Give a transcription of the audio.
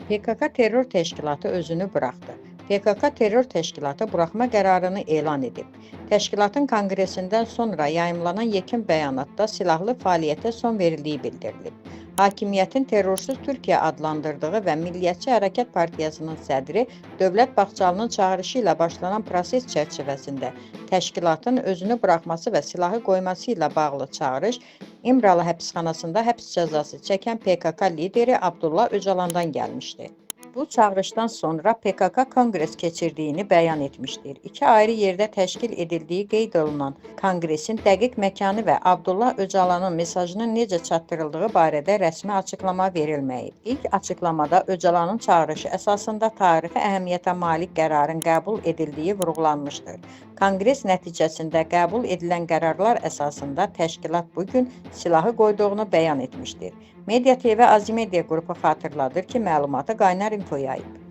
PKK terror təşkilatı özünü buraxdı. PKK terror təşkilatı buraxma qərarını elan edib. Təşkilatın konqresindən sonra yayımlanan yekun bəyanatda silahlı fəaliyyətə son verildiyi bildirilib. Hakimiyyətin terrorsuz Türkiyə adlandırdığı və Milliyyətçi Hərəkat Partiyasının sədri Dövlət Bağçalının çağırışı ilə başlanan proses çərçivəsində təşkilatın özünü buraxması və silahı qoyması ilə bağlı çağırış İmralı həbsxanasında həbs cəzası çəkən PKK lideri Abdullah Öcalandan gəlmişdi. Bu çağırışdan sonra PKK konqres keçirdiyini bəyan etmişdir. İki ayrı yerdə təşkil edildiyi qeyd olunan konqresin dəqiq məkanı və Abdullah Öcalanın mesajının necə çatdırıldığı barədə rəsmi açıqlama verilməyib. İlk açıqlamada Öcalanın çağırışı əsasında tarixi əhəmiyyətə malik qərarın qəbul edildiyi vurğulanmışdır. Konqres nəticəsində qəbul edilən qərarlar əsasında təşkilat bugün silahı qoyduğunu bəyan etmişdir. Media TV Azimedia qrupu xatırladır ki, məlumatı Qaynar Info yayıb.